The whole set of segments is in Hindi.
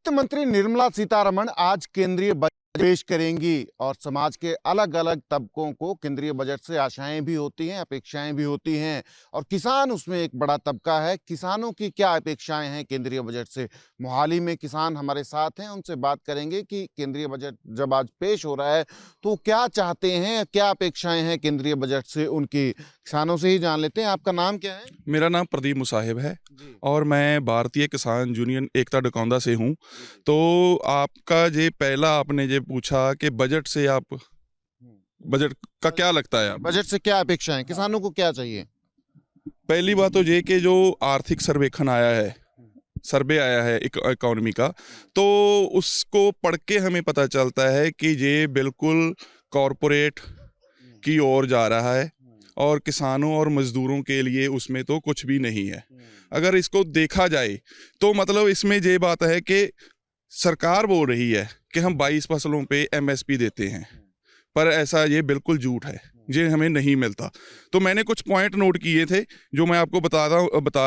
वित्त मंत्री निर्मला सीतारमण आज केंद्रीय बजट पेश करेंगी और समाज के अलग अलग तबकों को केंद्रीय बजट से आशाएं भी होती हैं, अपेक्षाएं भी होती हैं और किसान उसमें एक बड़ा तबका है। किसानों की क्या अपेक्षाएं हैं केंद्रीय बजट से? मोहाली में किसान हमारे साथ हैं, उनसे बात करेंगे कि केंद्रीय बजट जब आज पेश हो रहा है तो क्या चाहते हैं, क्या अपेक्षाएं हैं केंद्रीय बजट से उनकी। किसानों से ही जान लेते हैं। आपका नाम क्या है? मेरा नाम प्रदीप मुसाहिब है और मैं भारतीय किसान यूनियन एकता डकौंदा से हूँ। तो आपका जे पहला आपने जे पूछा कि बजट से आप बजट का क्या लगता है? बजट से क्या अपेक्षाएं, किसानों को क्या चाहिए? पहली बात तो ये कि जो आर्थिक सर्वेक्षण आया है, सर्वे आया है इकोनॉमी का, तो उसको पढ़ के हमें पता चलता है कि ये बिल्कुल कॉरपोरेट की ओर जा रहा है और किसानों और मजदूरों के लिए उसमें तो कुछ भी नहीं है। अगर इसको देखा जाए तो मतलब इसमें ये बात है कि सरकार बोल रही है कि हम 22 फसलों पे एमएसपी देते हैं, पर ऐसा ये बिल्कुल झूठ है, ये हमें नहीं मिलता। तो मैंने कुछ पॉइंट नोट किए थे जो मैं आपको बता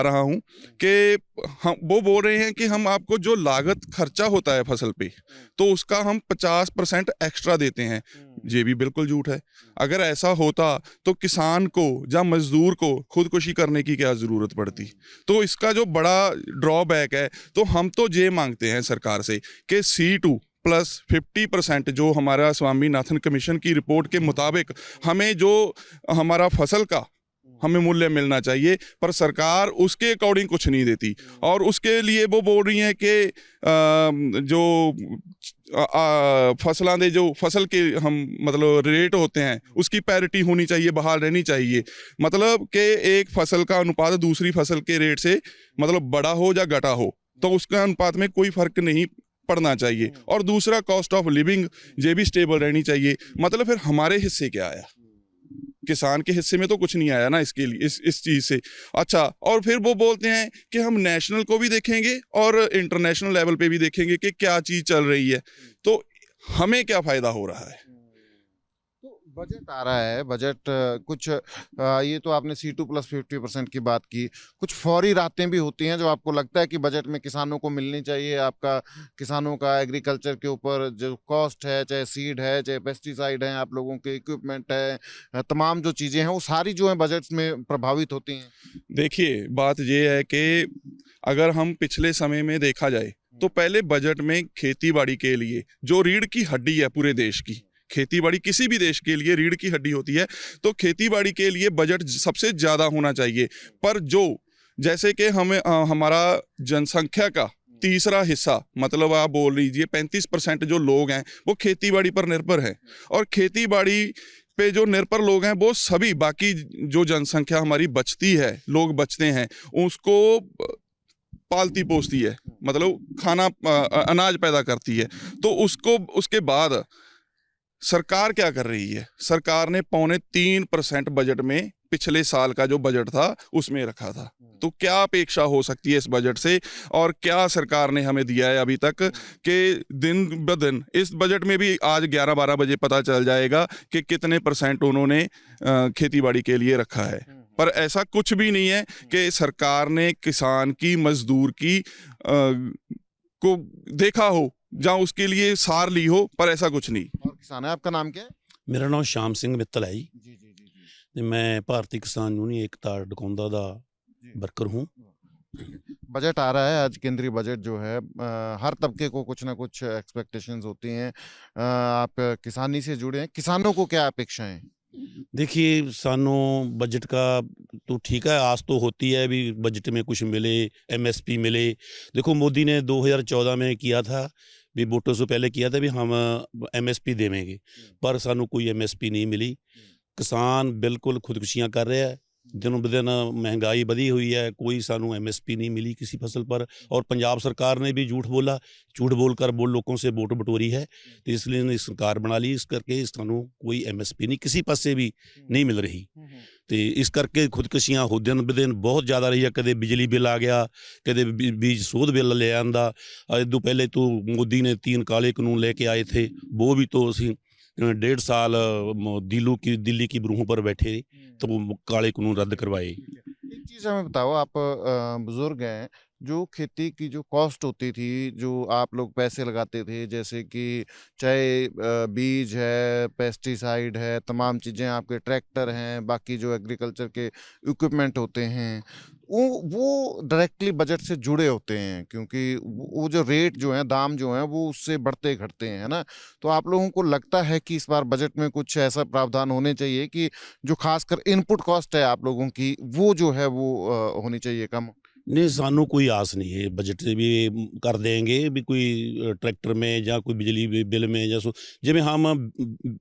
रहा हूँ कि हम वो बोल रहे हैं कि हम आपको जो लागत खर्चा होता है फसल पे तो उसका हम 50% एक्स्ट्रा देते हैं। ये भी बिल्कुल झूठ है। अगर ऐसा होता तो किसान को या मजदूर को खुदकुशी करने की क्या ज़रूरत पड़ती? तो इसका जो बड़ा ड्रॉबैक है, तो हम तो ये मांगते हैं सरकार से कि C2+50% जो हमारा स्वामीनाथन कमीशन की रिपोर्ट के मुताबिक हमें जो हमारा फसल का हमें मूल्य मिलना चाहिए, पर सरकार उसके अकॉर्डिंग कुछ नहीं देती। और उसके लिए वो बोल रही हैं कि जो फसलां दे जो फसल के हम मतलब रेट होते हैं उसकी पैरिटी होनी चाहिए, बहाल रहनी चाहिए। मतलब कि एक फसल का अनुपात दूसरी फसल के रेट से मतलब बड़ा हो या घटा हो, तो उसका अनुपात में कोई फर्क नहीं पड़ना चाहिए। और दूसरा, कॉस्ट ऑफ लिविंग ये भी स्टेबल रहनी चाहिए। मतलब फिर हमारे हिस्से क्या आया? किसान के हिस्से में तो कुछ नहीं आया ना इसके लिए, इस चीज से। अच्छा, और फिर वो बोलते हैं कि हम नेशनल को भी देखेंगे और इंटरनेशनल लेवल पे भी देखेंगे कि क्या चीज चल रही है। तो हमें क्या फायदा हो रहा है? तो बजट आ रहा है, बजट कुछ ये तो आपने C2+50% की बात की। कुछ फौरी राहतें भी होती हैं जो आपको लगता है कि बजट में किसानों को मिलनी चाहिए। आपका किसानों का एग्रीकल्चर के ऊपर जो कॉस्ट है, चाहे सीड है, चाहे पेस्टिसाइड है, आप लोगों के इक्विपमेंट है, तमाम जो चीज़ें हैं वो सारी जो है बजट में प्रभावित होती हैं। देखिए, बात ये है कि अगर हम पिछले समय में देखा जाए तो पहले बजट में खेती बाड़ी के लिए जो रीढ़ की हड्डी है पूरे देश की, खेती बाड़ी किसी भी देश के लिए रीढ़ की हड्डी होती है, तो खेती बाड़ी के लिए बजट सबसे ज्यादा होना चाहिए। पर जो जैसे कि हमें हमारा जनसंख्या का तीसरा हिस्सा, मतलब आप बोल लीजिए 35% जो लोग हैं वो खेती बाड़ी पर निर्भर हैं। और खेती बाड़ी पे जो निर्भर लोग हैं वो सभी बाकी जो जनसंख्या हमारी बचती है, लोग बचते हैं, उसको पालती पोसती है, मतलब खाना अनाज पैदा करती है। तो उसको उसके बाद सरकार क्या कर रही है? सरकार ने 2.25% बजट में पिछले साल का जो बजट था उसमें रखा था। तो क्या अपेक्षा हो सकती है इस बजट से? और क्या सरकार ने हमें दिया है अभी तक कि दिन ब दिन इस बजट में भी आज 11-12 बजे पता चल जाएगा कि कितने % उन्होंने खेती बाड़ी के लिए रखा है। पर ऐसा कुछ भी नहीं है कि सरकार ने किसान की, मजदूर की को देखा हो, जहाँ उसके लिए सार ली हो, पर ऐसा कुछ नहीं। और किसान है, आपका नाम क्या है? मेरा नाम श्याम सिंह मित्तल है जी। जी जी जी जी। ਤੇ मैं भारतीय किसान यूनियन एकता डकौंदा दा वर्कर हूँ। बजट आ रहा है आज, केंद्रीय बजट जो है हर तबके को कुछ ना कुछ एक्सपेक्टेशंस होती हैं। आप किसानी से जुड़े हैं, किसानों को क्या अपेक्षाएं हैं? देखिए, सानू बजट का तो ठीक है, आस तो होती है भी बजट में कुछ मिले, एमएसपी मिले। देखो, मोदी ने 2014 में किया था, भी वोटों से पहले किया था भी हम एमएसपी देवेंगे, पर सानू कोई एमएसपी नहीं मिली। किसान बिल्कुल खुदकुशियां कर रहा है, दिनों ब दिन महंगाई बढ़ी हुई है, कोई सानू एमएसपी नहीं मिली किसी फसल पर। और पंजाब सरकार ने भी झूठ बोला, झूठ बोलकर लोगों से वोट बटोरी है, तो इसलिए इन्होंने सरकार बना ली। इस करके सानू कोई एमएसपी नहीं किसी पासे भी नहीं मिल रही, तो इस करके खुदकुशियां हो दिन ब दिन बहुत ज़्यादा रही है। कदे बिजली बिल आ गया, कदे बीज शोध बिल ले आंदा। इदू पहले तो मोदी ने 3 काले कानून लेके आए थे, वो भी तो असी 1.5 साल दिल्ली की बरूहों पर बैठे तो वो काले कानून रद्द करवाए। एक चीज़ हमें बताओ, आप बुजुर्ग हैं, जो खेती की जो कॉस्ट होती थी, जो आप लोग पैसे लगाते थे, जैसे कि चाहे बीज है, पेस्टिसाइड है, तमाम चीज़ें आपके ट्रैक्टर हैं, बाकी जो एग्रीकल्चर के इक्विपमेंट होते हैं, वो डायरेक्टली बजट से जुड़े होते हैं, क्योंकि वो जो रेट जो है, दाम जो हैं, वो उससे बढ़ते घटते हैं, है ना? तो आप लोगों को लगता है कि इस बार बजट में कुछ ऐसा प्रावधान होने चाहिए कि जो खासकर इनपुट कॉस्ट है आप लोगों की, वो जो है वो होनी चाहिए कम? नहीं, सानू कोई आस नहीं है बजट से भी कर देंगे भी कोई ट्रैक्टर में या कोई बिजली बिल में या जिमें हम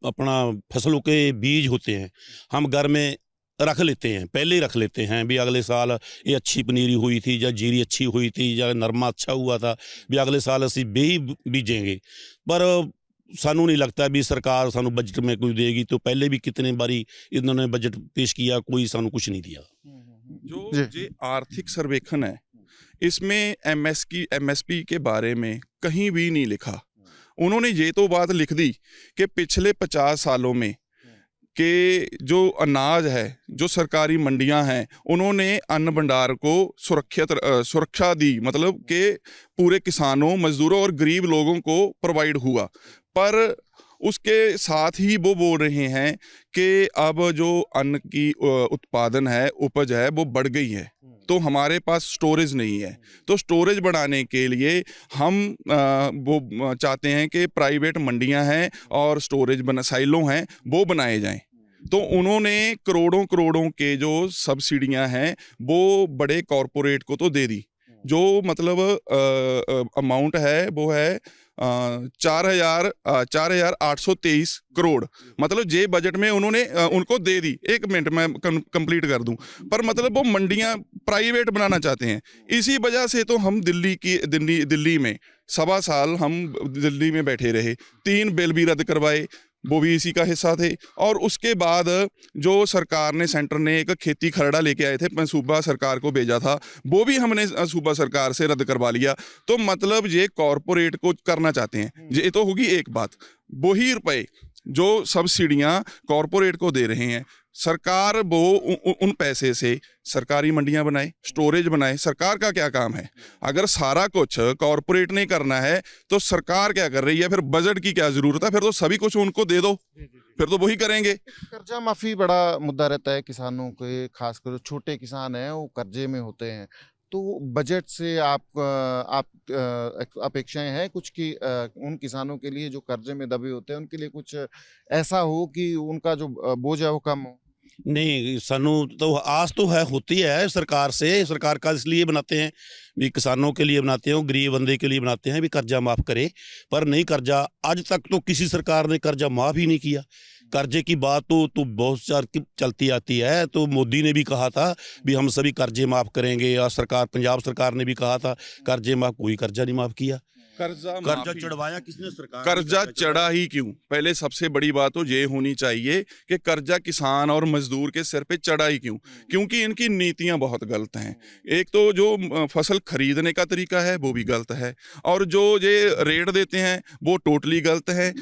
अपना फसलों के बीज होते हैं हम घर में रख लेते हैं, पहले ही रख लेते हैं भी अगले साल ये अच्छी पनीरी हुई थी या जीरी अच्छी हुई थी या नरमा अच्छा हुआ था भी अगले साल असी बेही बीजेंगे। पर सानू नहीं लगता भी सरकार सानू बजट में कोई देगी, तो पहले भी कितने बारी इन्होंने बजट पेश किया, कोई सानू कुछ नहीं दिया। जो जी। ये आर्थिक सर्वेक्षण है इसमें एमएसपी के बारे में कहीं भी नहीं लिखा। उन्होंने ये तो बात लिख दी कि पिछले 50 सालों में के जो अनाज है, जो सरकारी मंडियां हैं, उन्होंने अन्न भंडार को सुरक्षा दी, मतलब कि पूरे किसानों, मजदूरों और गरीब लोगों को प्रोवाइड हुआ। पर उसके साथ ही वो बोल रहे हैं कि अब जो अन्न की उत्पादन है, उपज है, वो बढ़ गई है, तो हमारे पास स्टोरेज नहीं है। तो स्टोरेज बढ़ाने के लिए हम वो चाहते हैं कि प्राइवेट मंडियां हैं और स्टोरेज साइलो हैं, वो बनाए जाएं। तो उन्होंने करोड़ों करोड़ों के जो सब्सिडियां हैं वो बड़े कॉरपोरेट को तो दे दी। जो मतलब अमाउंट है वो है 4,823 करोड़, मतलब जे बजट में उन्होंने उनको दे दी। 1 मिनट में कंप्लीट कर दूं। पर मतलब वो मंडियां प्राइवेट बनाना चाहते हैं। इसी वजह से तो हम दिल्ली में 1.25 साल हम दिल्ली में बैठे रहे, 3 बिल भी रद्द करवाए, वो भी इसी का हिस्सा थे। और उसके बाद जो सरकार ने, सेंटर ने एक खेती खरड़ा लेके आए थे, सूबा सरकार को भेजा था, वो भी हमने सूबा सरकार से रद्द करवा लिया। तो मतलब ये कॉरपोरेट को करना चाहते हैं। ये तो होगी एक बात। वही रुपए जो सब्सिडियां कॉरपोरेट को दे रहे हैं, सरकार वो उन पैसे से सरकारी मंडियां बनाए, स्टोरेज बनाए। सरकार का क्या काम है? अगर सारा कुछ कॉरपोरेट ने करना है तो सरकार क्या कर रही है? फिर बजट की क्या जरूरत है? फिर तो सभी कुछ उनको दे दो, फिर तो वही करेंगे। कर्जा माफी बड़ा मुद्दा रहता है किसानों के, खासकर जो छोटे किसान हैं वो कर्जे में होते हैं। तो बजट से आप अपेक्षाएं हैं कुछ कि उन किसानों के लिए जो कर्जे में दबे होते हैं उनके लिए कुछ ऐसा हो कि उनका जो बोझ है वो कम हो? नहीं, सानू तो आस तो है, होती है सरकार से। सरकार का इसलिए बनाते हैं भी किसानों के लिए बनाते हैं, गरीब बंदे के लिए बनाते हैं भी कर्जा माफ़ करे। पर नहीं, कर्जा आज तक तो किसी सरकार ने कर्जा माफ़ ही नहीं किया। कर्जे की बात तो बहुत चलती आती है। तो मोदी ने भी कहा था भी हम सभी कर्जे माफ़ करेंगे, और सरकार, पंजाब सरकार ने भी कहा था कर्जे माफ़, कोई कर्जा नहीं माफ़ किया। कर्जा चढ़वाया किसने? सरकार। कर्जा चढ़ा ही क्यों? पहले सबसे बड़ी बात तो ये होनी चाहिए कि कर्जा किसान और मजदूर के सिर पे चढ़ा ही क्यों? क्योंकि इनकी नीतियां बहुत गलत हैं। एक तो जो फसल खरीदने का तरीका है वो भी गलत है, और जो ये रेट देते हैं वो टोटली गलत है।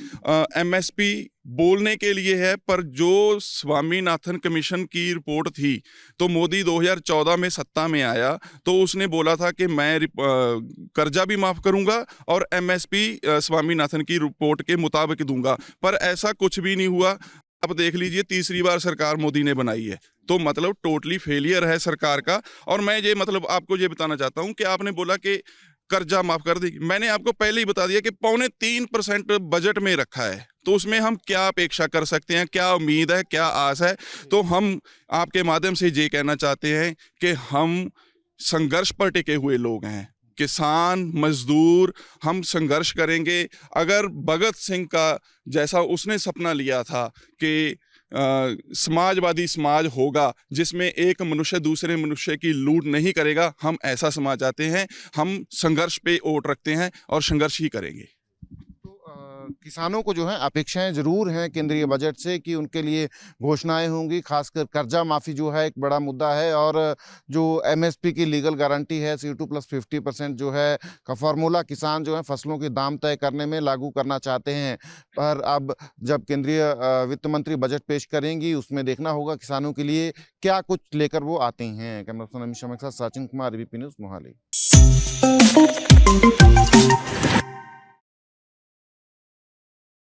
एमएसपी बोलने के लिए है, पर जो स्वामीनाथन कमीशन की रिपोर्ट थी, तो मोदी 2014 में सत्ता में आया तो उसने बोला था कि मैं कर्जा भी माफ करूंगा और एमएसपी स्वामीनाथन की रिपोर्ट के मुताबिक दूंगा। पर ऐसा कुछ भी नहीं हुआ। अब देख लीजिए, तीसरी बार सरकार मोदी ने बनाई है, तो मतलब टोटली फेलियर है सरकार का। और मैं ये मतलब आपको ये बताना चाहता हूं कि आपने बोला कि कर्जा माफ कर दी, मैंने आपको पहले ही बता दिया कि 3.25% बजट में रखा है, तो उसमें हम क्या अपेक्षा कर सकते हैं, क्या उम्मीद है, क्या आस है? तो हम आपके माध्यम से ये कहना चाहते हैं कि हम संघर्ष पर टिके हुए लोग हैं, किसान मजदूर, हम संघर्ष करेंगे। अगर भगत सिंह का जैसा उसने सपना लिया था कि समाजवादी समाज होगा जिसमें एक मनुष्य दूसरे मनुष्य की लूट नहीं करेगा, हम ऐसा समाज चाहते हैं। हम संघर्ष पे वोट रखते हैं और संघर्ष ही करेंगे। किसानों को जो है अपेक्षाएं जरूर हैं केंद्रीय बजट से कि उनके लिए घोषणाएं होंगी, खासकर कर्जा माफ़ी जो है एक बड़ा मुद्दा है, और जो एमएसपी की लीगल गारंटी है C2+50% जो है का फॉर्मूला किसान जो है फसलों के दाम तय करने में लागू करना चाहते हैं। पर अब जब केंद्रीय वित्त मंत्री बजट पेश करेंगी उसमें देखना होगा किसानों के लिए क्या कुछ लेकर वो आती हैं। कैमरा पर्सन अमित शर्मा के साथ सचिन कुमार, ABP न्यूज़, मोहाली।